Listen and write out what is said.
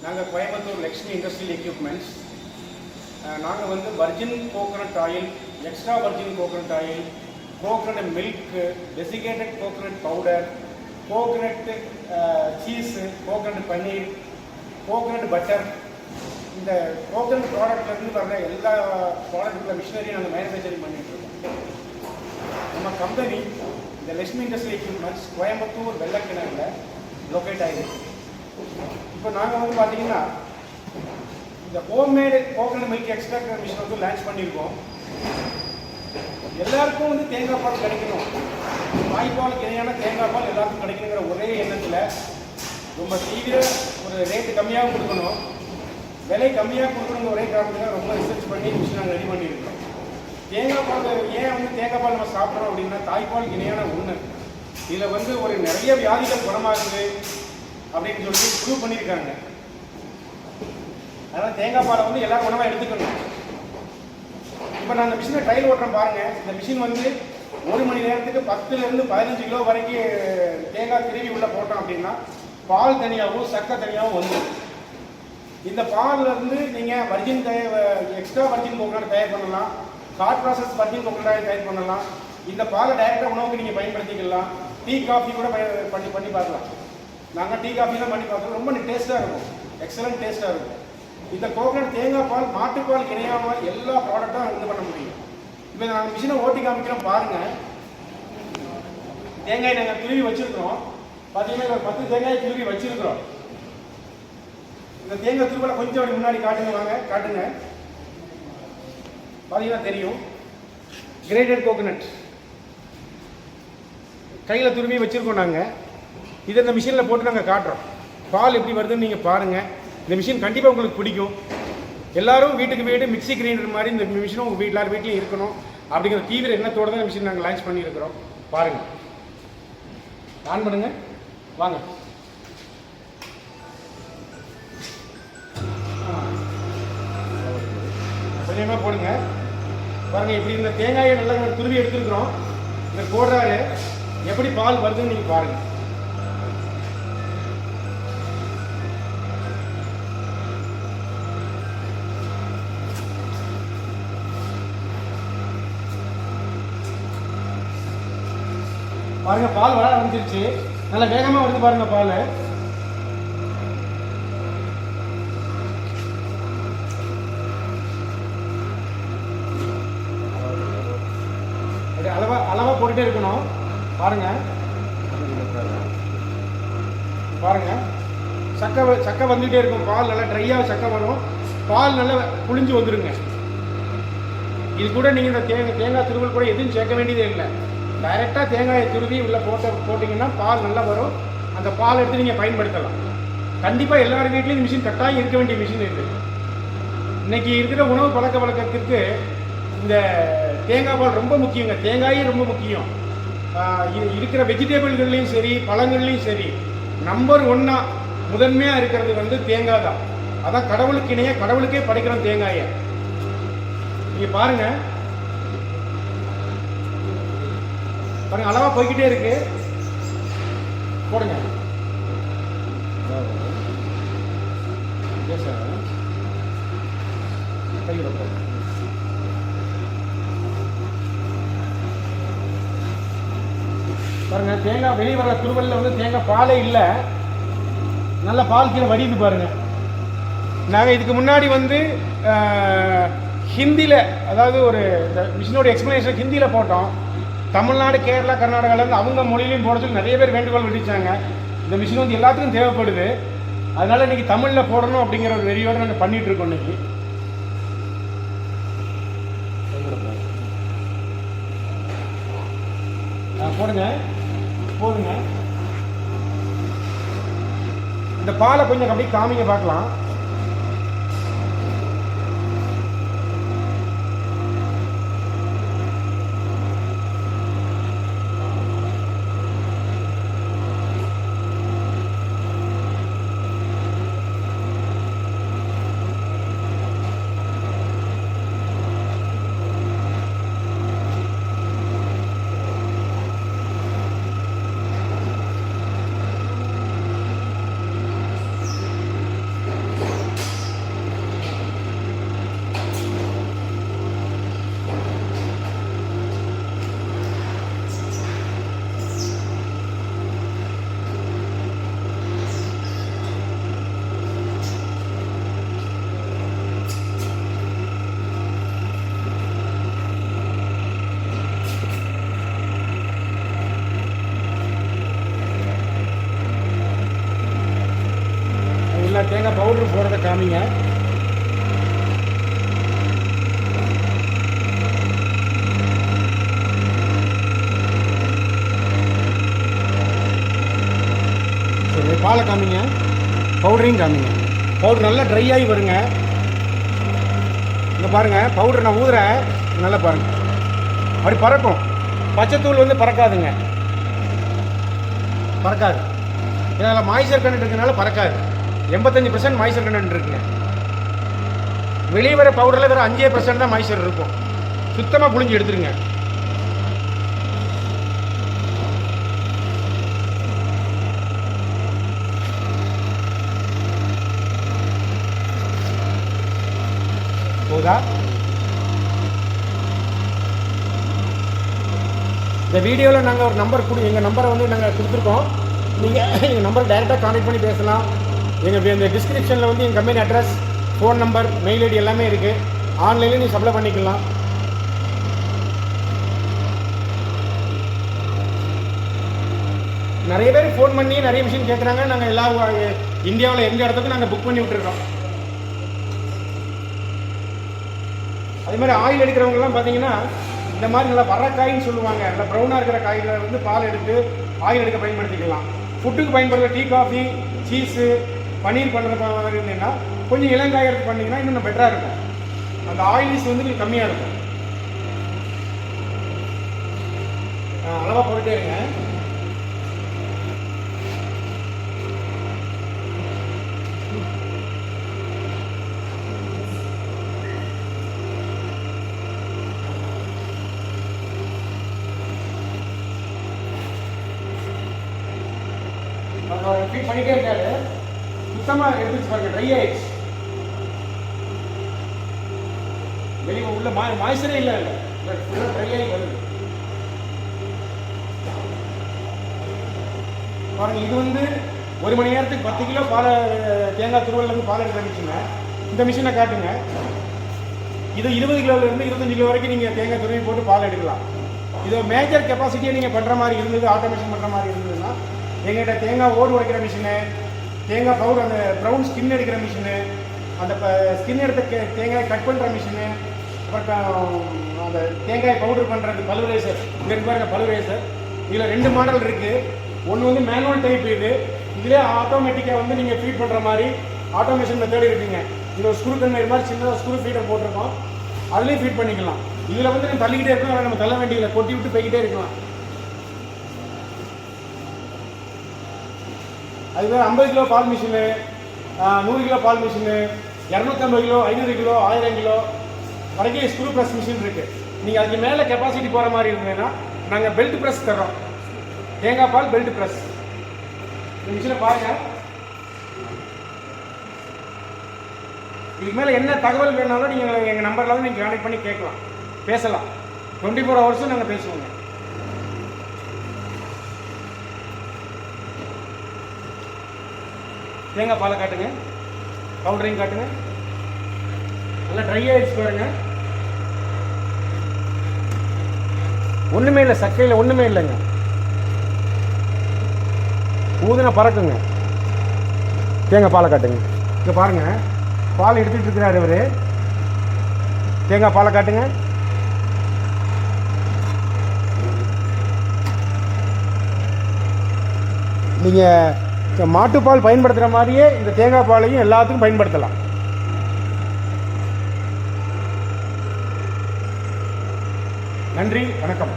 நாங்கள் Coimbatore Lakshmi industrial equipments. நாங்கள் வந்து virgin coconut oil, extra virgin coconut oil, coconut milk, desiccated coconut powder, coconut cheese, coconut paneer, coconut butter, இந்த coconut ப்ராடக்ட்லேருந்து வர்ற எல்லா ப்ராடக்ட்டுக்குள்ள மிஷினரியும் நாங்கள் மேனுஃபேக்சரிங் பண்ணிகிட்ருக்கோம். நம்ம கம்பெனி இந்த லக்ஷ்மி இண்டஸ்ட்ரியல் எக்யூப்மெண்ட்ஸ் கோயம்புத்தூர் வெள்ளக்கிணறுல லொக்கேட் ஆகிருக்கு. இப்போ நாங்கள் வந்து பார்த்தீங்கன்னா இந்த homemade coconut milk extractor machine வந்து லான்ச் பண்ணியிருக்கோம். எல்லாருக்கும் வந்து தேங்காய் பால் கிடைக்கணும், தாய்ப்பாலுக்கு இணையான தேங்காய் பால் எல்லாருக்கும் கிடைக்கணுங்கிற ஒரே எண்ணத்தில் ரொம்ப தீவிர ஒரு ரேட்டு கம்மியாக கொடுக்கணும், விலை கம்மியாக கொடுக்கணுங்கிற ஒரே காரணத்தில் ரொம்ப ரிசர்ச் பண்ணி மிஷின் நாங்கள் ரெடி பண்ணியிருக்கோம். தேங்காய் பால் ஏன் வந்து தேங்காய் பால் நம்ம சாப்பிட்றோம் அப்படின்னா தாய்ப்பாலுக்கு இணையான ஒன்று. இதில் வந்து ஒரு நிறைய வியாதிகள் குணமாகுது அப்படின்னு சொல்லி ப்ரூவ் பண்ணியிருக்காங்க. அதனால் தேங்காய் பாலை வந்து எல்லாரும் உணவாக எடுத்துக்கணும். இப்போ நான் இந்த மிஷினை ட்ரையல் ஓட்டுறேன் பாருங்கள். இந்த மிஷின் வந்து 1 மணி நேரத்துக்கு 10லேருந்து 15 கிலோ வரைக்கும் தேங்காய் திருவி உள்ளே போட்டோம் அப்படின்னா பால் தனியாகவும் சக்கரை தனியாகவும் வந்து இந்த பால்லேருந்து நீங்கள் வர்ஜின் எக்ஸ்ட்ரா வர்ஜின் கோகனட் தயார் பண்ணலாம், ஹாட் ப்ராசஸ் வர்ஜின் கோகனட் தயார் பண்ணலாம். இந்த பாலை டைரெக்டாக உணவுக்கு நீங்கள் பயன்படுத்திக்கலாம். டீ காஃபி கூட பண்ணி பார்க்கலாம். நாங்கள் டீ காஃபிலாம் பண்ணி பார்க்குறோம். ரொம்ப டேஸ்ட்டாக இருக்கும், எக்ஸலண்ட் டேஸ்ட்டாக இருக்கும். இந்த கோகனட் தேங்காய் பால் மாட்டுப்பால் இணையாமல் எல்லா ப்ராடக்டும் இது பண்ண முடியும். இப்போ நாங்கள் மிஷினை ஓட்டி காமிக்கிறோம் பாருங்கள். தேங்காய் நாங்கள் துருவி வச்சுருக்கிறோம். பார்த்தீங்கன்னா ஒரு 10 தேங்காய் துருவி வச்சுருக்கிறோம். இந்த தேங்காய் துருவலை கொஞ்சம் அப்படி முன்னாடி காட்டுங்க, வாங்க காட்டுங்க. பார்த்தீங்கன்னா தெரியும். கிரேடட் கோகனட் கையில் துருவி வச்சுருக்கோம் நாங்கள். இதை இந்த மிஷினில் போட்டு நாங்கள் காட்டுறோம். பால் எப்படி வருதுன்னு நீங்கள் பாருங்கள். இந்த மிஷின் கண்டிப்பாக உங்களுக்கு பிடிக்கும். எல்லோரும் வீட்டுக்கு வீடு மிக்சி கிரைண்டர் மாதிரி இந்த மிஷினும் உங்கள் எல்லார் வீட்லையும் இருக்கணும் அப்படிங்கிற தீவிர எண்ணத்தோடு தான் இந்த மிஷின் நாங்கள் லான்ச் பண்ணியிருக்கிறோம். பாருங்கள், ஆன் பண்ணுங்க, வாங்க. கொஞ்சமாக போடுங்க பாருங்கள். இப்படி இந்த தேங்காயை நல்லா துருவி எடுத்துருக்குறோம். இந்த போடுறாரு எப்படி பால் வருதுன்னு நீங்கள் பாருங்கள். பாருங்க, பால் வர ஆரம்பிச்சிருச்சு. நல்லா வேகமாக வருது பாருங்க பால். அளவா போட்டுட்டே இருக்கணும். பாருங்க பாருங்க, சக்கை வந்துகிட்டே இருக்கும். பால் நல்லா ட்ரையாக சக்கை வரும். பால் நல்லா புளிஞ்சு வந்துடுங்க. இது கூட நீங்கள் இந்த தேங்காய் துருவல் கூட எதுவும் சேர்க்க வேண்டியதே இல்லை. டைரெக்டாக தேங்காயை துருவி உள்ளே போட்டிங்கன்னா பால் நல்லா வரும். அந்த பால் எடுத்து நீங்கள் பயன்படுத்தலாம். கண்டிப்பாக எல்லார் வீட்லேயும் இந்த மிஷின் கட்டாயம் இருக்க வேண்டிய மிஷின் இருக்குது. இன்றைக்கி இருக்கிற உணவு பழக்க வழக்கத்திற்கு இந்த தேங்காய் பால் ரொம்ப முக்கியங்க. தேங்காயும் ரொம்ப முக்கியம். இருக்கிற வெஜிடபிள்கள்லையும் சரி, பழங்கள்லையும் சரி, நம்பர் 1 முதன்மையாக இருக்கிறது வந்து தேங்காய் தான். அதான் கடவுளுக்கு இணையாக கடவுளுக்கே படைக்கிறோம் தேங்காயை. நீங்கள் பாருங்கள் பாருங்க, அளவா போய்கிட்டே இருக்கு. போடுங்க. பாருங்க, தேங்காய் வெளியே வர துருவல்ல வந்து தேங்காய் பாலே இல்லை. நல்ல பால் கீழே வடியுது பாருங்க. நாங்கள் இதுக்கு முன்னாடி வந்து ஹிந்தியில், அதாவது ஒரு மிஷினோட எக்ஸ்பிளனேஷன் ஹிந்தியில் போட்டோம். தமிழ்நாடு, கேரளா, கர்நாடகாவிலேருந்து அவங்க மொழியிலையும் போட சொல்லி நிறைய பேர் வேண்டுகோள் விட்டுச்சாங்க. இந்த மிஷின் வந்து எல்லாத்துக்கும் தேவைப்படுது. அதனால் இன்றைக்கி தமிழில் போடணும் அப்படிங்கிற ஒரு வெறியோடு நாங்கள் பண்ணிகிட்ருக்கோம். இன்றைக்கி போடுங்க, போதுங்க. இந்த பாலை கொஞ்சம் அப்படியே காமிங்க பார்க்கலாம். எல்லா தேங்காய் பவுடர் போகிறத காமிங்க. சரி, பாலை காமிங்க, பவுடரையும் காமிங்க. பவுடர் நல்லா ட்ரை ஆகி வருங்க. இங்கே பாருங்கள், பவுடர் நான் ஊதுறேன், நல்லா பாருங்கள், அப்படி பறக்கும். பச்சைத்தூள் வந்து பறக்காதுங்க, பறக்காது. இதனால் மாய்ச்சர் கண்டென்ட் இருக்கிறதுனால பறக்காது. 85% மாய்ச்சர் கண்டென்ட் இருக்குங்க. வெளியே வர பவுடரில் வேறு 5% தான் மாய்ச்சர் இருக்கும். சுத்தமாக புழிஞ்சு எடுத்துருங்க. போதா? இந்த வீடியோவில் நாங்கள் ஒரு நம்பர் எங்கள் நம்பரை வந்து நாங்கள் கொடுத்துருக்கோம். நீங்கள் எங்கள் நம்பரை டைரெக்டாக கான்டெக்ட் பண்ணி பேசலாம். எங்கள் இந்த டிஸ்கிரிப்ஷனில் வந்து எங்கள் company address, phone number, mail ID எல்லாமே இருக்குது. ஆன்லைனில் நீங்கள் சப்ளை பண்ணிக்கலாம். நிறைய பேர் ஃபோன் பண்ணி நிறைய விஷயம் கேட்குறாங்க. நாங்கள் எல்லா இந்தியாவில் எந்த இடத்துக்கும் நாங்கள் புக் பண்ணி விட்டுருக்கோம். அதே மாதிரி ஆயில் எடுக்கிறவங்கலாம் பார்த்தீங்கன்னா இந்த மாதிரி நல்லா வர காயின்னு சொல்லுவாங்க. நல்லா ப்ரௌனாக இருக்கிற காயில் வந்து பால் எடுத்து ஆயில் எடுக்க பயன்படுத்திக்கலாம். ஃபுட்டுக்கு பயன்படுற டீ, காஃபி, சீஸு, பன்னீர் பண்ணுற மாதிரி இருந்தீங்கன்னா கொஞ்சம் இளங்காய் எடுத்து பண்ணிங்கன்னா இன்னும் பெட்டராக இருக்கும். அந்த ஆயிலிஸ் வந்து கொஞ்சம் கம்மியாக இருக்கும். அளவாக போயிட்டே இருங்க. ஃபீட் பண்ணிட்டே இருக்காரு. சுத்தமாக எடுத்துச்சு பாருங்க, ட்ரை ஆயிடுச்சு. வெளியே உள்ள மாய்ச்சரே இல்லை, ட்ரை ஆகி வருது பாருங்க. இது வந்து 1 மணி நேரத்துக்கு 10 கிலோ பால் தேங்காய் துருவல்லேருந்து பால் எடுக்கிற மிஷினை. இந்த மிஷினை காட்டுங்க. இது 20 கிலோலேருந்து 25 கிலோ வரைக்கும் நீங்கள் தேங்காய் துருவி போட்டு பால் எடுக்கலாம். இது மேஜர் கெப்பாசிட்டியை நீங்கள் பண்ணுற மாதிரி இருந்தது, ஆட்டோமேஷன் பண்ணுற மாதிரி இருந்ததுன்னா எங்கிட்ட தேங்காய் ஓடு உடைக்கிற மிஷினு, தேங்காய் பவுடர், அந்த ப்ரௌன் ஸ்கின் எடுக்கிற மிஷினு, அந்த ஸ்கின் எடுத்த தேங்காய் கட் பண்ணுற மிஷினு, அப்புறம் அந்த தேங்காய் பவுடர் பண்ணுறது பல்வரேசர். இங்கே இருப்பாருங்க பல்வரேசர். இதில் 2 மாடல் இருக்குது. ஒன்று வந்து மேனுவல் டைப். இதிலே ஆட்டோமேட்டிக்காக வந்து நீங்கள் ஃபீட் பண்ணுற மாதிரி ஆட்டோமேஷன் மெத்தட் இருக்குங்க. இதில் ஒரு ஸ்க்ரூ கன்வேயர் மாதிரி சின்னதாக ஸ்க்ரூ ஃபீடர் போட்டிருக்கோம். அதுலேயும் ஃபீட் பண்ணிக்கலாம். இதில் வந்து நம்ம தள்ளிக்கிட்டே இருக்கணும், அதை நம்ம தள்ள வேண்டியதில்லை, கொட்டி விட்டு போய்கிட்டே இருக்கலாம். அதுமாதிரி 50 கிலோ பால் மிஷினு, 100 கிலோ பால் மிஷினு, 250 கிலோ, 500 கிலோ, 1000 கிலோ வரைக்கும் ஸ்க்ரூ ப்ரெஸ் மிஷின் இருக்குது. நீங்கள் அதுக்கு மேலே கெப்பாசிட்டி போகிற மாதிரி இருந்ததுன்னா நாங்கள் பெல்ட் ப்ரெஸ் தர்றோம். தேங்காய் பால் பெல்ட் ப்ரெஸ். இந்த மிஷினை பாருங்கள். இதுக்கு மேலே என்ன தகவல் வேணாலும் நீங்கள் எங்கள் நம்பரில் வந்து நீங்கள் கான்டெக்ட் பண்ணி கேட்கலாம், பேசலாம். 24 ஹவர்ஸும் நாங்கள் பேசுவோங்க. தேங்காய் பாலை காட்டுங்க, பவுடரையும் காட்டுங்க. நல்லா ட்ரை ஆகிடுச்சு பாருங்க. ஒன்றுமே இல்லை, சக்கையில் ஒன்றுமே இல்லைங்க. ஊதுனா பறக்குங்க. தேங்காய் பாலை காட்டுங்க. இங்கே பாருங்க, பால் எடுத்துகிட்டு இருக்கிறாரு இவர். தேங்காய் பாலை காட்டுங்க. நீங்கள் மாட்டுப்பால் பயன்படுத்துகிற மாதிரியே இந்த தேங்காய் பாலையும் எல்லாத்துக்கும் பயன்படுத்தலாம். நன்றி, வணக்கம்.